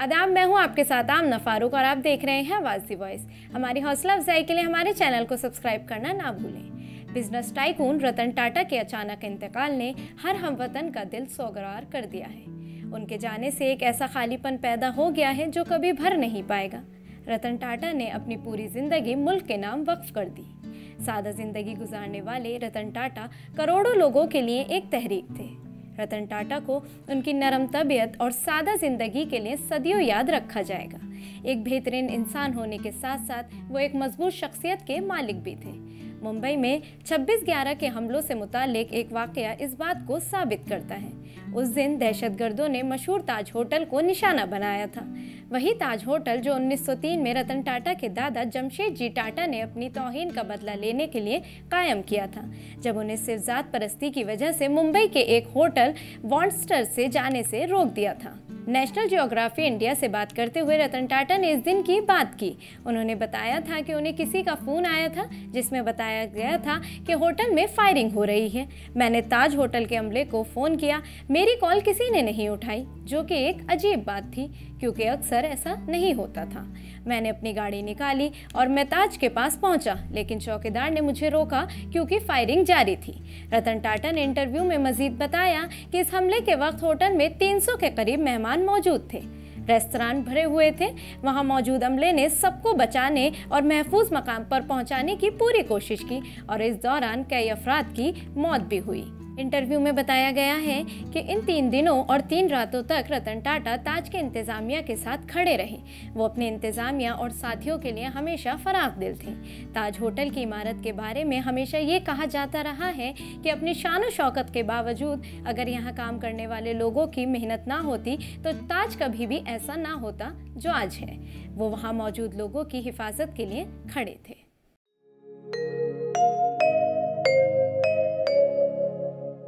आदाब, मैं हूं आपके साथ आमना फारूक और आप देख रहे हैं आवाज़ दी वॉइस। हमारी हौसला अफजाई के लिए हमारे चैनल को सब्सक्राइब करना ना भूलें। बिजनेस टाइकून रतन टाटा के अचानक इंतकाल ने हर हमवतन का दिल सोगवार कर दिया है। उनके जाने से एक ऐसा खालीपन पैदा हो गया है जो कभी भर नहीं पाएगा। रतन टाटा ने अपनी पूरी जिंदगी मुल्क के नाम वक्फ कर दी। सादा जिंदगी गुजारने वाले रतन टाटा करोड़ों लोगों के लिए एक तहरीक थे। रतन टाटा को उनकी नरम तबीयत और सादा जिंदगी के लिए सदियों याद रखा जाएगा। एक बेहतरीन इंसान होने के साथ साथ वो एक मजबूत शख्सियत के मालिक भी थे। मुंबई में 26/11 के हमलों से मुताल्लिक एक वाकया इस बात को साबित करता है। उस दिन दहशतगर्दों ने मशहूर ताज होटल को निशाना बनाया था। वही ताज होटल जो 1903 में रतन टाटा के दादा जमशेद जी टाटा ने अपनी तौहीन का बदला लेने के लिए कायम किया था, जब उन्हें सिर्फ जात परस्ती की वजह से मुंबई के एक होटल वॉन्स्टर से जाने से रोक दिया था। नेशनल जियोग्राफी इंडिया से बात करते हुए रतन टाटा ने इस दिन की बात की। उन्होंने बताया था कि उन्हें किसी का फ़ोन आया था जिसमें बताया गया था कि होटल में फायरिंग हो रही है। मैंने ताज होटल के अमले को फ़ोन किया, मेरी कॉल किसी ने नहीं उठाई, जो कि एक अजीब बात थी क्योंकि अक्सर ऐसा नहीं होता था। मैंने अपनी गाड़ी निकाली और मैं ताज के पास पहुंचा, लेकिन चौकीदार ने मुझे रोका क्योंकि फायरिंग जारी थी। रतन टाटा ने इंटरव्यू में मजीद बताया कि इस हमले के वक्त होटल में 300 के करीब मेहमान मौजूद थे। रेस्तरां भरे हुए थे। वहां मौजूद अमले ने सबको बचाने और महफूज मकाम पर पहुंचाने की पूरी कोशिश की और इस दौरान कई अफराद की मौत भी हुई। इंटरव्यू में बताया गया है कि इन 3 दिनों और 3 रातों तक रतन टाटा ताज के इंतजामिया के साथ खड़े रहे। वो अपने इंतजामिया और साथियों के लिए हमेशा फराख दिल थे। ताज होटल की इमारत के बारे में हमेशा ये कहा जाता रहा है कि अपनी शान और शौकत के बावजूद अगर यहाँ काम करने वाले लोगों की मेहनत ना होती तो ताज कभी भी ऐसा ना होता जो आज है। वो वहाँ मौजूद लोगों की हिफाजत के लिए खड़े थे।